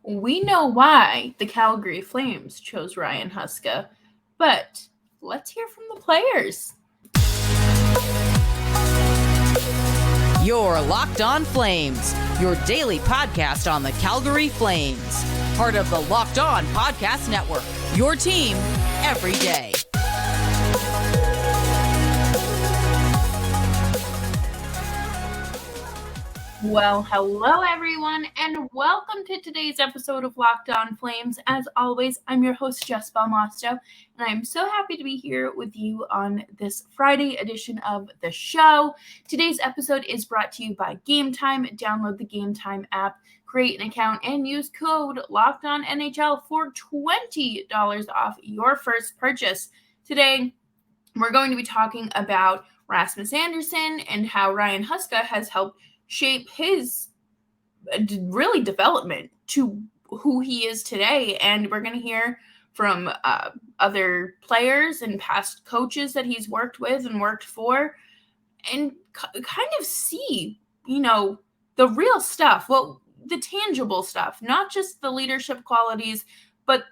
We know why the Calgary Flames chose Ryan Huska, but let's hear from the players. You're Locked On Flames, your daily podcast on the Calgary Flames. Part of the Locked On Podcast Network, your team every day. Well, hello everyone, and welcome to today's episode of Locked On Flames. As always, I'm your host, Jess Belmosto, and I'm so happy to be here with you on this Friday edition of the show. Today's episode is brought to you by Gametime. Download the Gametime app, create an account, and use code LOCKEDONNHL for $20 off your first purchase. Today, we're going to be talking about Rasmus Andersson and how Ryan Huska has helped shape his really development to who he is today. And we're going to hear from other players and past coaches that he's worked with and worked for, and kind of see, the real stuff, the tangible stuff, not just the leadership qualities, but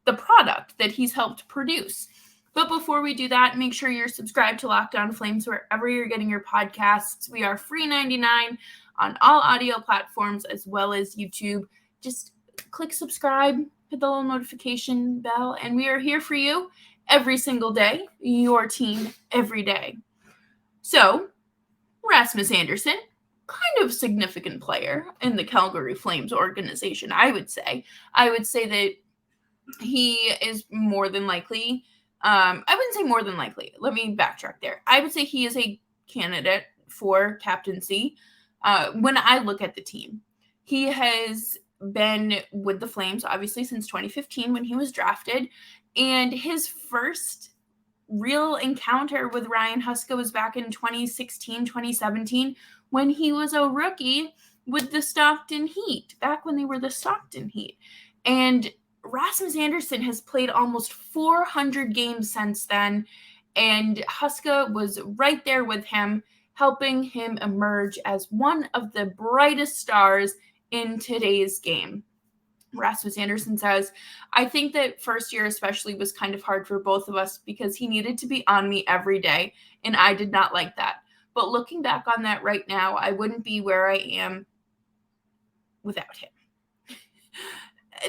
the product that he's helped produce. But before we do that, make sure you're subscribed to Locked On Flames wherever you're getting your podcasts. We are free 99 on all audio platforms as well as YouTube. Just click subscribe, hit the little notification bell, and we are here for you every single day, your team every day. So, Rasmus Andersson, kind of significant player in the Calgary Flames organization, I would say. I would say that he is more than likely... I wouldn't say more than likely. Let me backtrack there. I would say he is a candidate for captaincy. When I look at the team, he has been with the Flames, obviously, since 2015 when he was drafted. And his first real encounter with Ryan Huska was back in 2016, 2017, when he was a rookie with the Stockton Heat, back when they were the Stockton Heat. And Rasmus Andersson has played almost 400 games since then, and Huska was right there with him, helping him emerge as one of the brightest stars in today's game. Rasmus Andersson says, I think that first year especially was kind of hard for both of us because he needed to be on me every day, and I did not like that. But looking back on that right now, I wouldn't be where I am without him.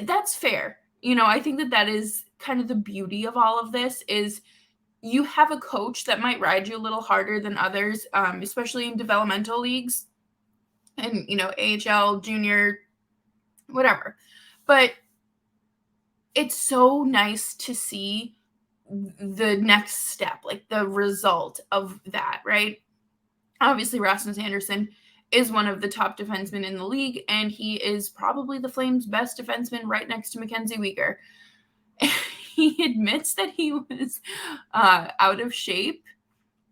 That's fair. I think that is kind of the beauty of all of this is you have a coach that might ride you a little harder than others, especially in developmental leagues and, AHL, junior, whatever. But it's so nice to see the next step, like the result of that, right? Obviously, Rasmus Andersson is one of the top defensemen in the league, and he is probably the Flames' best defenseman right next to Mackenzie Weegar. He admits that he was out of shape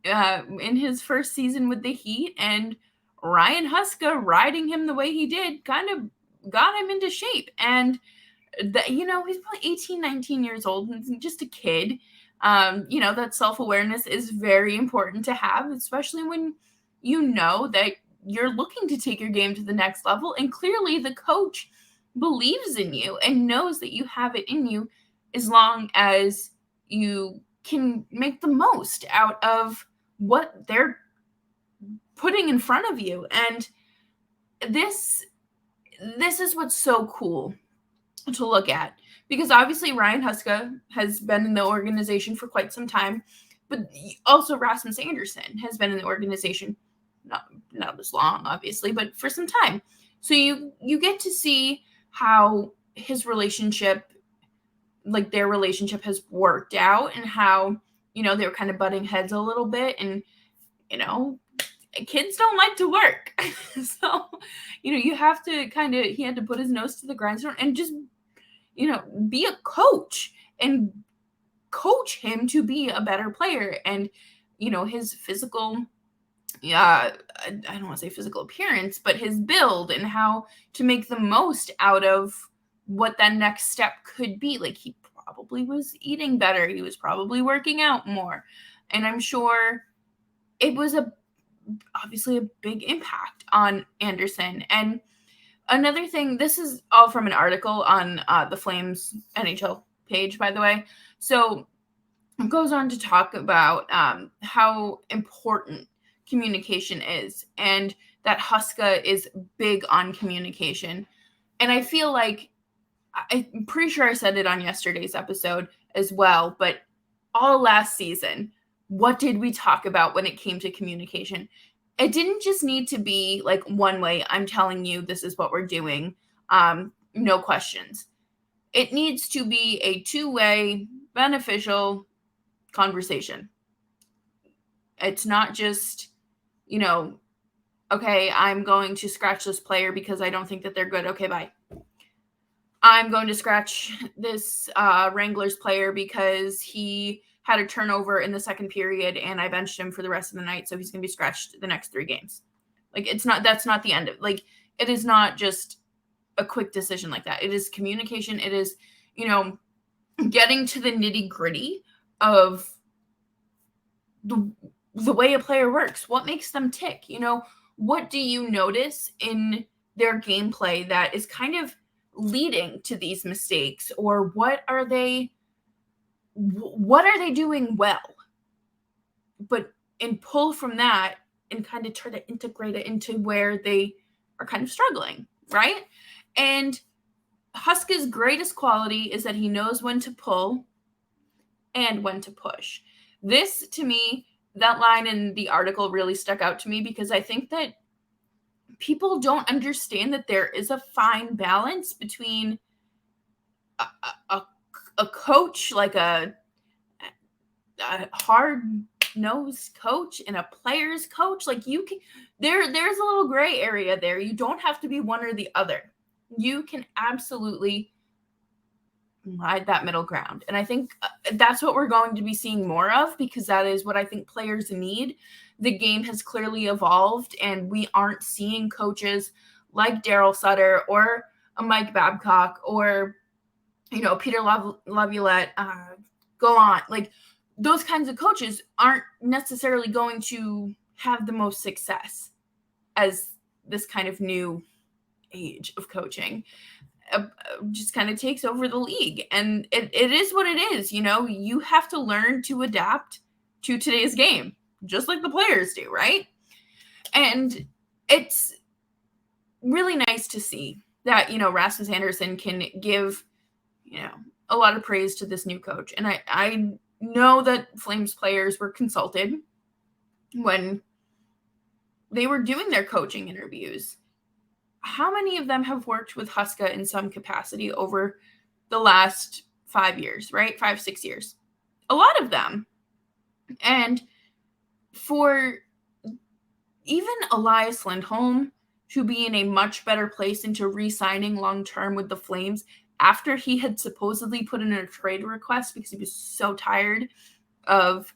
in his first season with the Heat, and Ryan Huska riding him the way he did kind of got him into shape. And, he's probably 18, 19 years old and just a kid. That self-awareness is very important to have, especially when you know that you're looking to take your game to the next level, and clearly the coach believes in you and knows that you have it in you as long as you can make the most out of what they're putting in front of you. And this is what's so cool to look at, because obviously Ryan Huska has been in the organization for quite some time, but also Rasmus Andersson has been in the organization not as long, obviously, but for some time. So you get to see how his relationship, like their relationship, has worked out, and how, they were kind of butting heads a little bit, and, kids don't like to work. So, you have to he had to put his nose to the grindstone and just, be a coach and coach him to be a better player. And, his physical, I don't want to say physical appearance, but his build and how to make the most out of what that next step could be. Like, he probably was eating better. He was probably working out more. And I'm sure it was obviously a big impact on Andersson. And Another thing, this is all from an article on the Flames NHL page, by the way. So it goes on to talk about how important communication is, and that Huska is big on communication. And I feel like, I'm pretty sure I said it on yesterday's episode as well, but all last season, what did we talk about when it came to communication? It didn't just need to be like one way. I'm telling you, this is what we're doing. No questions. It needs to be a two-way, beneficial conversation. It's not just, okay, I'm going to scratch this player because I don't think that they're good. Okay, bye. I'm going to scratch this Wranglers player because he had a turnover in the second period and I benched him for the rest of the night, so he's going to be scratched the next 3 games. Like, that's not the end of it. Like, it is not just a quick decision like that. It is communication. It is, getting to the nitty-gritty of the way a player works. What makes them tick? What do you notice in their gameplay that is kind of leading to these mistakes, or what are they doing well? And pull from that and kind of try to integrate it into where they are kind of struggling, right? And Huska's greatest quality is that he knows when to pull and when to push. This, to me, that line in the article really stuck out to me because I think that people don't understand that there is a fine balance between a coach, like a hard-nosed coach, and a player's coach. Like, you can, there's a little gray area there. You don't have to be one or the other. You can absolutely ride that middle ground. And I think that's what we're going to be seeing more of, because that is what I think players need. The game has clearly evolved, and we aren't seeing coaches like Daryl Sutter or a Mike Babcock or, Peter Laviolette, go on. Like, those kinds of coaches aren't necessarily going to have the most success as this kind of new age of coaching just kind of takes over the league. And it is what it is. You have to learn to adapt to today's game, just like the players do, right? And it's really nice to see that, Rasmus Andersson can give, a lot of praise to this new coach. And I know that Flames players were consulted when they were doing their coaching interviews. How many of them have worked with Huska in some capacity over the last 5 years, right? 5-6 years. A lot of them. And for even Elias Lindholm to be in a much better place into re-signing long-term with the Flames after he had supposedly put in a trade request because he was so tired of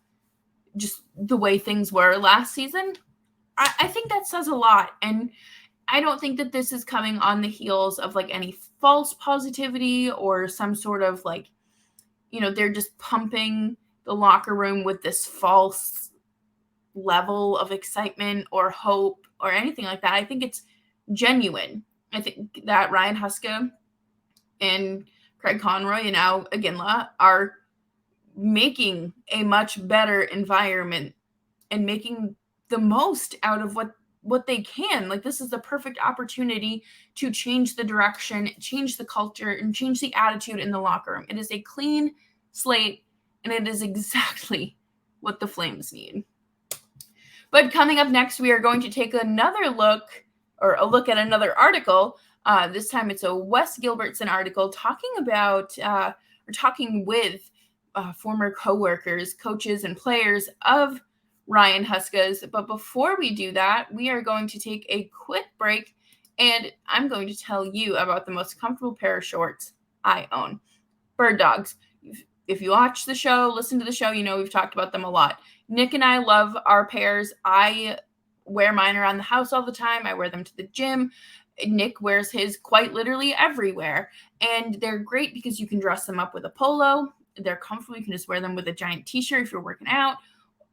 just the way things were last season, I think that says a lot. And I don't think that this is coming on the heels of like any false positivity or some sort of like, they're just pumping the locker room with this false level of excitement or hope or anything like that. I think it's genuine. I think that Ryan Huska and Craig Conroy and now Iginla are making a much better environment and making the most out of what they can. Like, this is the perfect opportunity to change the direction, change the culture, and change the attitude in the locker room. It is a clean slate, and it is exactly what the Flames need. But coming up next, we are going to take a look at another article. This time it's a Wes Gilbertson article talking with former coworkers, coaches, and players of Ryan Huska's. But before we do that, we are going to take a quick break, and I'm going to tell you about the most comfortable pair of shorts I own. Birddogs. If you watch the show, listen to the show, we've talked about them a lot. Nick and I love our pairs. I wear mine around the house all the time. I wear them to the gym. Nick wears his quite literally everywhere. And they're great because you can dress them up with a polo. They're comfortable. You can just wear them with a giant t-shirt if you're working out,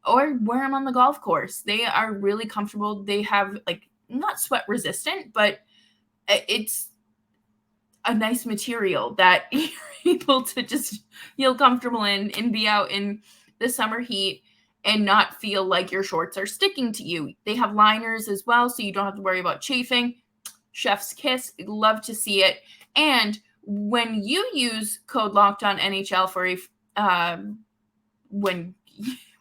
or wear them on the golf course. They are really comfortable. They have, like, not sweat resistant, but it's a nice material that you're able to just feel comfortable in and be out in the summer heat and not feel like your shorts are sticking to you. They have liners as well, so you don't have to worry about chafing. Chef's kiss. Love to see it. And when you use code LOCKEDONNHL for when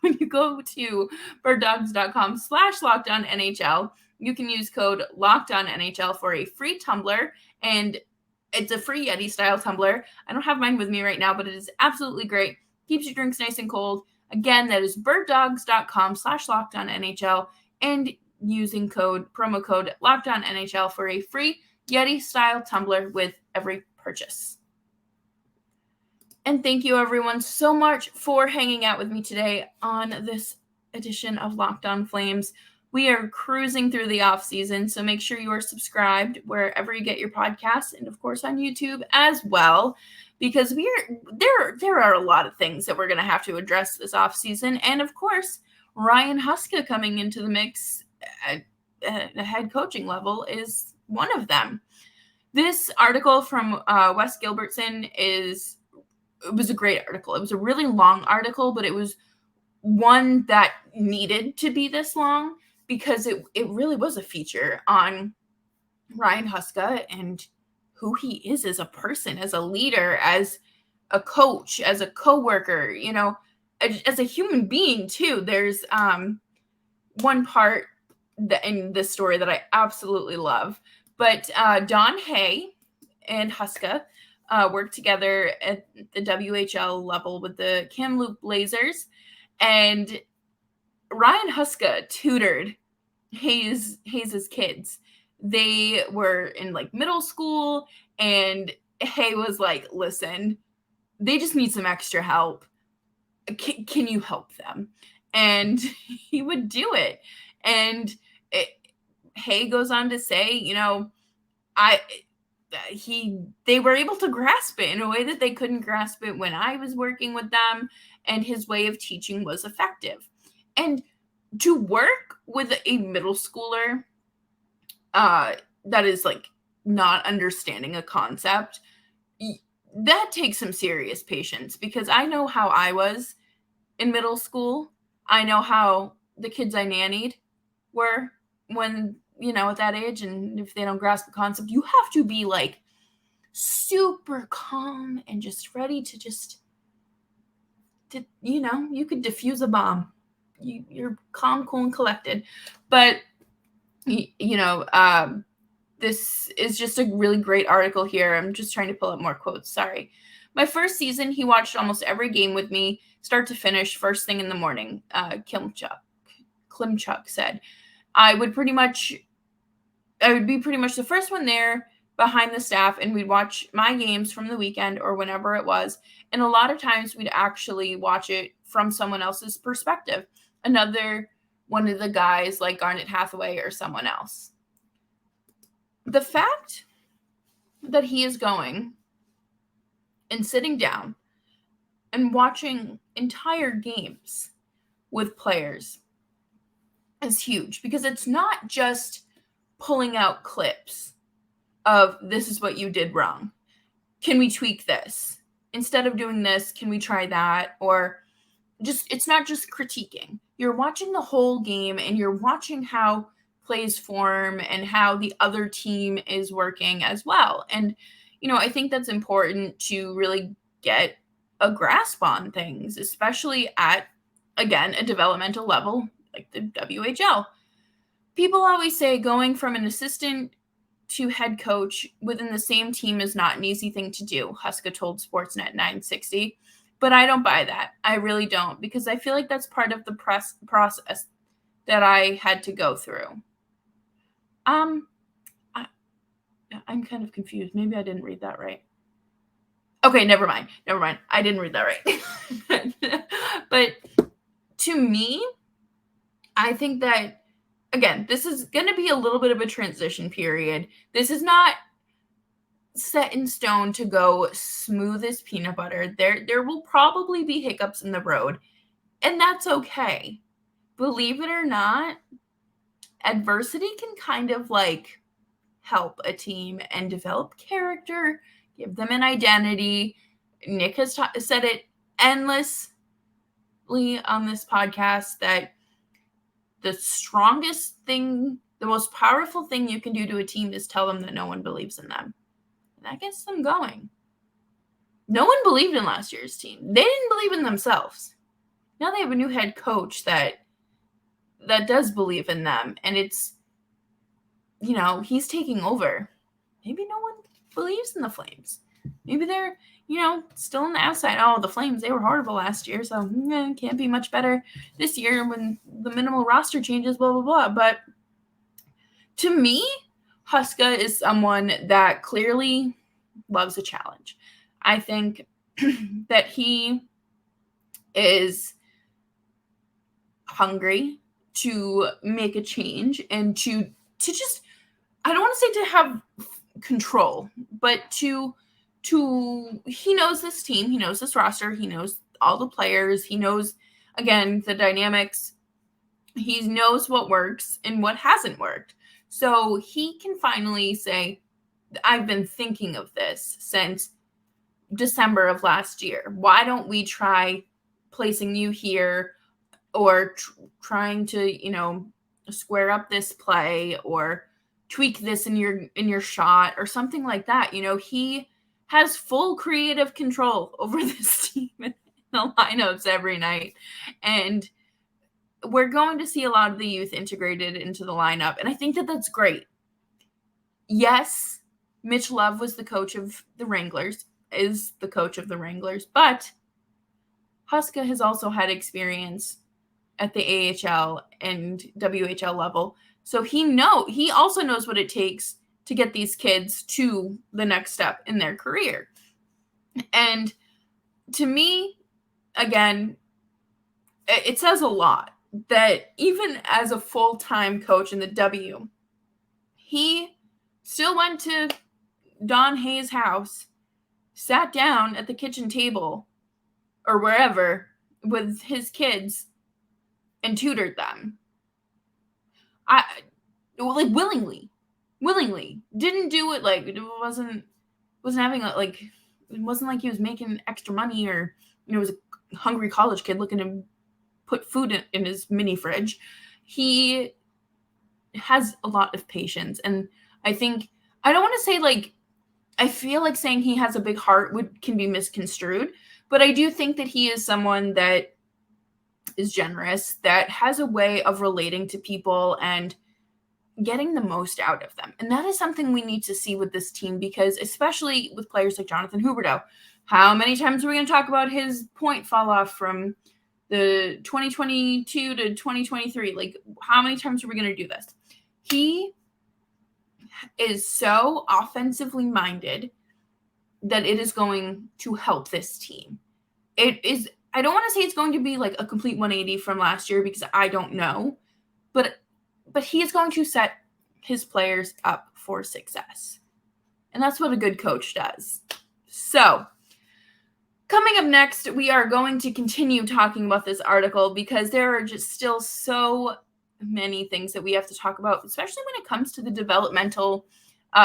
you go to birddogs.com/LockedOnNHL, you can use code LOCKEDONNHL for a free tumbler, and it's a free Yeti-style tumbler. I don't have mine with me right now, but it is absolutely great. Keeps your drinks nice and cold. Again, that is birddogs.com/LockedOnNHL, and using promo code LockedOnNHL for a free Yeti-style tumbler with every purchase. And thank you, everyone, so much for hanging out with me today on this edition of Locked On Flames. We are cruising through the off season, so make sure you are subscribed wherever you get your podcasts, and of course on YouTube as well, because there are a lot of things that we're going to have to address this off season, and of course Ryan Huska coming into the mix at a head coaching level is one of them. This article from Wes Gilbertson was a great article. It was a really long article, but it was one that needed to be this long because it really was a feature on Ryan Huska and who he is as a person, as a leader, as a coach, as a coworker, as a human being too. There's one part in this story that I absolutely love. But Don Hay and Huska worked together at the WHL level with the Kamloops Blazers, and Ryan Huska tutored Hayes' kids. They were in like middle school, and Hay was like, "Listen, they just need some extra help. Can you help them?" And he would do it. And Hay goes on to say, they were able to grasp it in a way that they couldn't grasp it when I was working with them, and his way of teaching was effective. And to work with a middle schooler that is like not understanding a concept, that takes some serious patience, because I know how I was in middle school. I know how the kids I nannied were when, at that age, and if they don't grasp the concept, you have to be like super calm and just ready to you could defuse a bomb. You're calm, cool, and collected. But, this is just a really great article here. I'm just trying to pull up more quotes. Sorry. My first season, he watched almost every game with me, start to finish, first thing in the morning, Klimchuk said. I would be pretty much the first one there behind the staff, and we'd watch my games from the weekend or whenever it was. And a lot of times we'd actually watch it from someone else's perspective. Another one of the guys like Garnett Hathaway or someone else. The fact that he is going and sitting down and watching entire games with players is huge, because it's not just pulling out clips of this is what you did wrong. Can we tweak this? Instead of doing this, can we try that? Or it's not just critiquing. You're watching the whole game, and you're watching how plays form and how the other team is working as well. And, I think that's important to really get a grasp on things, especially at, again, a developmental level like the WHL. People always say going from an assistant to head coach within the same team is not an easy thing to do, Huska told Sportsnet 960. But I don't buy that. I really don't, because I feel like that's part of the process that I had to go through. I'm kind of confused. Maybe I didn't read that right. Okay, never mind. I didn't read that right. But to me, I think that, again, this is going to be a little bit of a transition period. This is not set in stone to go smooth as peanut butter. There will probably be hiccups in the road, and that's okay. Believe it or not, adversity can kind of like help a team and develop character, give them an identity. Nick has said it endlessly on this podcast that the strongest thing, the most powerful thing you can do to a team is tell them that no one believes in them. And that gets them going. No one believed in last year's team. They didn't believe in themselves. Now they have a new head coach that does believe in them. And it's, he's taking over. Maybe no one believes in the Flames. Maybe they're, still on the outside. Oh, the Flames, they were horrible last year, so can't be much better this year when the minimal roster changes, blah, blah, blah. But to me, Huska is someone that clearly loves a challenge. I think that he is hungry to make a change and to just, I don't want to say to have control, but to he knows this team, he knows this roster, he knows all the players, he knows, again, the dynamics, he knows what works and what hasn't worked. So he can finally say, I've been thinking of this since December of last year. Why don't we try placing you here or trying to, square up this play or tweak this in your shot or something like that. He has full creative control over this team in the lineups every night. And we're going to see a lot of the youth integrated into the lineup. And I think that that's great. Yes, Mitch Love was the coach of the Wranglers, is the coach of the Wranglers, but Huska has also had experience at the AHL and WHL level. So he also knows what it takes to get these kids to the next step in their career. And to me, again, it says a lot that even as a full-time coach in the W, he still went to Don Hayes' house, sat down at the kitchen table or wherever with his kids and tutored them. Willingly didn't do it like it wasn't having it wasn't like he was making extra money or was a hungry college kid looking to put food in his mini fridge. He has a lot of patience, and I think I don't want to say I feel like saying he has a big heart can be misconstrued, but I do think that he is someone that is generous, that has a way of relating to people and getting the most out of them. And that is something we need to see with this team, because especially with players like Jonathan Huberdeau, how many times are we going to talk about his point fall off from the 2022 to 2023? How many times are we going to do this? He is so offensively minded that it is going to help this team. It is, I don't want to say it's going to be like a complete 180 from last year, because I don't know, but he is going to set his players up for success. And that's what a good coach does. So, coming up next, we are going to continue talking about this article, because there are just still so many things that we have to talk about, especially when it comes to the developmental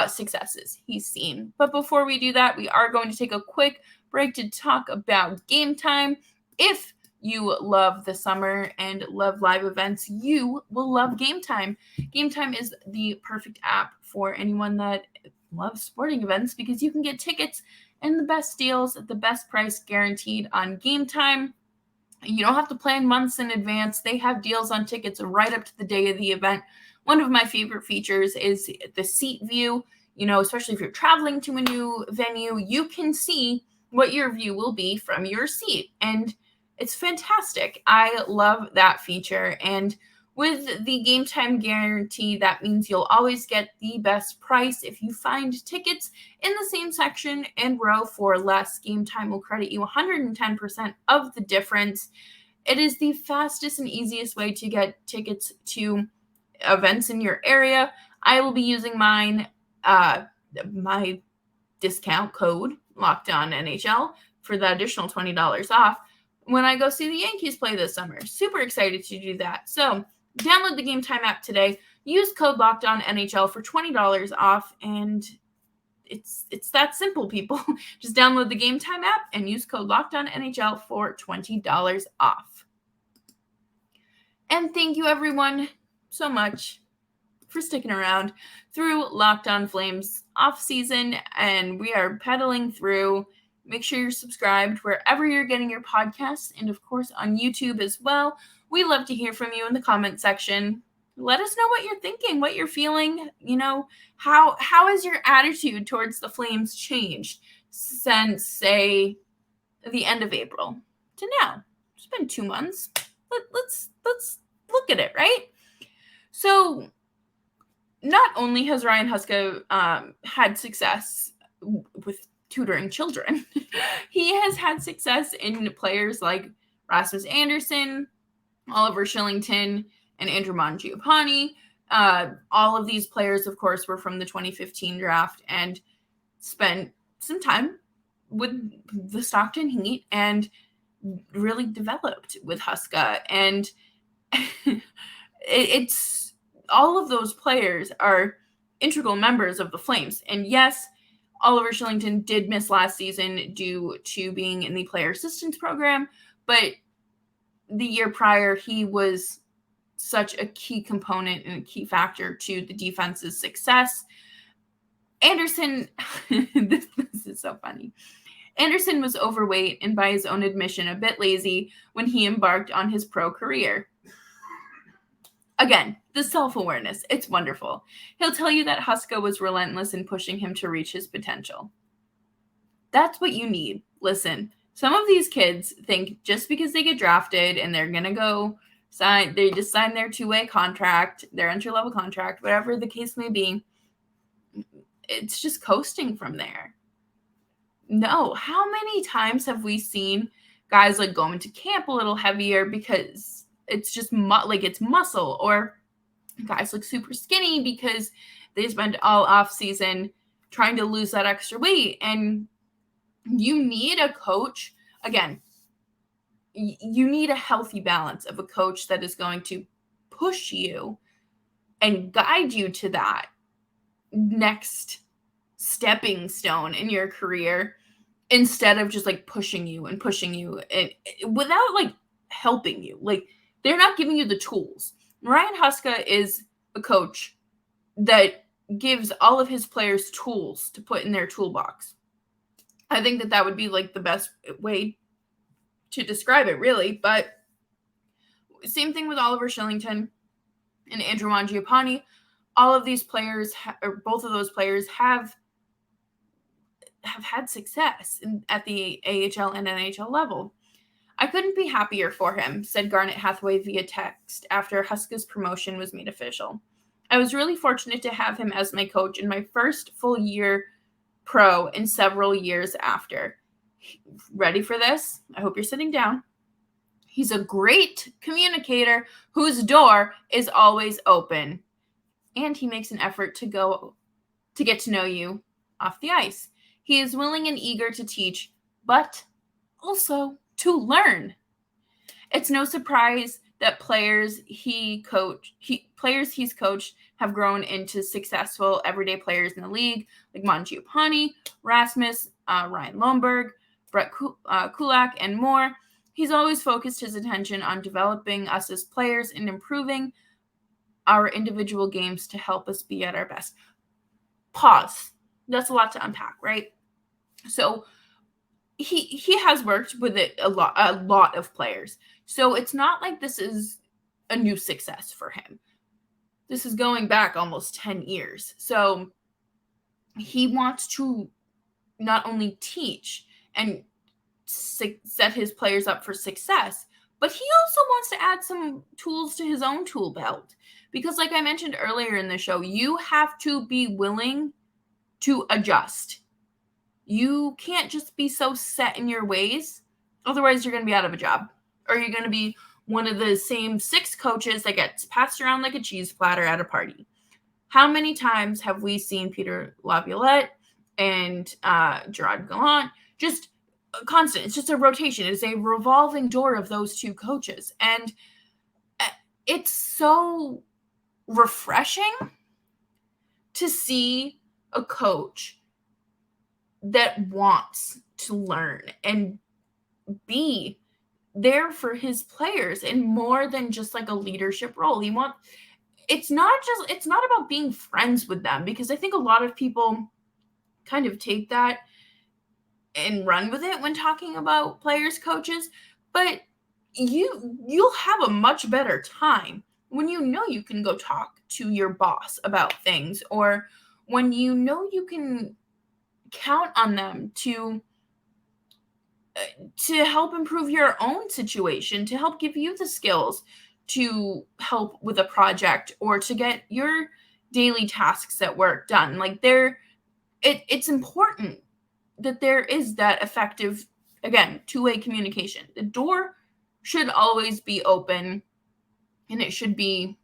successes he's seen. But before we do that, we are going to take a quick break to talk about Gametime. If you love the summer and love live events, you will love Gametime. Gametime is the perfect app for anyone that loves sporting events, because you can get tickets and the best deals at the best price guaranteed on Gametime. You don't have to plan months in advance. They have deals on tickets right up to the day of the event. One of my favorite features is the seat view. Especially if you're traveling to a new venue, you can see what your view will be from your seat. And it's fantastic. I love that feature. And with the Gametime guarantee, that means you'll always get the best price. If you find tickets in the same section and row for less, Gametime will credit you 110% of the difference. It is the fastest and easiest way to get tickets to events in your area. I will be using my discount code, LOCKEDONNHL, for the additional $20 off when I go see the Yankees play this summer. Super excited to do that. So download the Gametime app today. Use code LOCKEDONNHL for $20 off, and it's that simple, people. Just download the Gametime app and use code LOCKEDONNHL for $20 off. And thank you, everyone, so much for sticking around through Locked On Flames off season, and we are pedaling through. Make sure you're subscribed wherever you're getting your podcasts, and of course on YouTube as well. We love to hear from you in the comment section. Let us know what you're thinking, what you're feeling. You know, how has your attitude towards the Flames changed since, say, the end of April to now? It's been 2 months. Let's look at it, right? So not only has Ryan Huska had success with tutoring children, he has had success in players like Rasmus Andersson, Oliver Shillington, and Andrew Mangiapane. All of these players, of course, were from the 2015 draft and spent some time with the Stockton Heat and really developed with Huska. And it's all of those players are integral members of the Flames. And yes, Oliver Shillington did miss last season due to being in the player assistance program, but the year prior, he was such a key component and a key factor to the defense's success. Andersson, this is so funny. Andersson was overweight and, by his own admission, a bit lazy when he embarked on his pro career. Again, the self-awareness, it's wonderful. He'll tell you that Huska was relentless in pushing him to reach his potential. That's what you need. Listen, some of these kids think just because they get drafted and they're going to go they just sign their two-way contract, their entry-level contract, whatever the case may be, it's just coasting from there. No, how many times have we seen guys like go into camp a little heavier because it's just it's muscle, or guys look super skinny because they spend all off season trying to lose that extra weight? And you need a coach, again, you need a healthy balance of a coach that is going to push you and guide you to that next stepping stone in your career, instead of just like pushing you and without like helping you. Like, they're not giving you the tools. Ryan Huska is a coach that gives all of his players tools to put in their toolbox. I think that would be like the best way to describe it, really. But same thing with Oliver Shillington and Andrew Mangiapane. All of these players, or both of those players, have had success at the AHL and NHL level. I couldn't be happier for him, said Garnett Hathaway via text after Huska's promotion was made official. I was really fortunate to have him as my coach in my first full year pro and several years after. Ready for this? I hope you're sitting down. He's a great communicator whose door is always open. And he makes an effort to get to know you off the ice. He is willing and eager to teach, but also to learn. It's no surprise that players he's coached have grown into successful everyday players in the league, like Mangiapane, Rasmus, Ryan Lomberg, Brett Kulak, and more. He's always focused his attention on developing us as players and improving our individual games to help us be at our best. Pause. That's a lot to unpack, right? So he has worked with it a lot of players. So it's not like this is a new success for him. This is going back almost 10 years. So he wants to not only teach and set his players up for success, but he also wants to add some tools to his own tool belt. Because like I mentioned earlier in the show, you have to be willing to adjust. You can't just be so set in your ways. Otherwise, you're going to be out of a job. Or you're going to be one of the same 6 coaches that gets passed around like a cheese platter at a party. How many times have we seen Peter Laviolette and Gerard Gallant just constant? It's just a rotation. It's a revolving door of those 2 coaches. And it's so refreshing to see a coach that wants to learn and be there for his players in more than just like a leadership role. It's not about being friends with them, because I think a lot of people kind of take that and run with it when talking about players, coaches, but you'll have a much better time when you know you can go talk to your boss about things, or when you know you can count on them to help improve your own situation, to help give you the skills to help with a project or to get your daily tasks at work done. Like it's important that there is that effective, again, two-way communication. The door should always be open, and it should be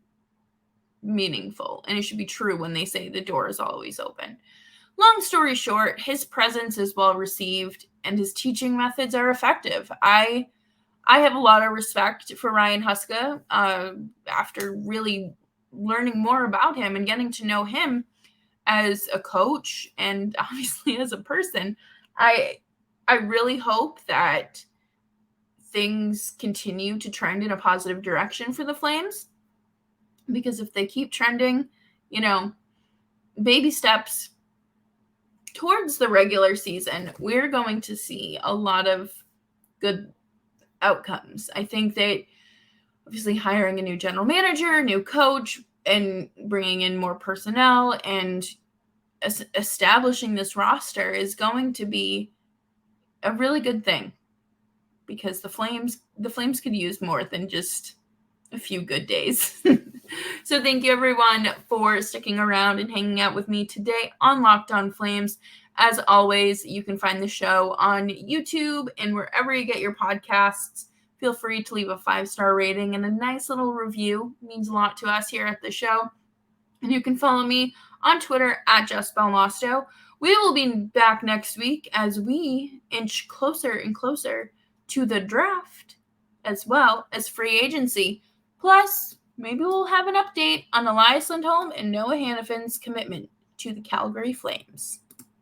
meaningful, and it should be true when they say the door is always open. Long story short, his presence is well received and his teaching methods are effective. I have a lot of respect for Ryan Huska after really learning more about him and getting to know him as a coach and obviously as a person. I really hope that things continue to trend in a positive direction for the Flames, because if they keep trending, baby steps towards the regular season, we're going to see a lot of good outcomes. I think that obviously hiring a new general manager, new coach, and bringing in more personnel and establishing this roster is going to be a really good thing, because the Flames could use more than just a few good days. So thank you everyone for sticking around and hanging out with me today on Locked On Flames. As always, you can find the show on YouTube and wherever you get your podcasts. Feel free to leave a 5-star rating and a nice little review. It means a lot to us here at the show. And you can follow me on Twitter at JessBelmosto. We will be back next week as we inch closer and closer to the draft, as well as free agency. Plus, maybe we'll have an update on Elias Lindholm and Noah Hannifin's commitment to the Calgary Flames.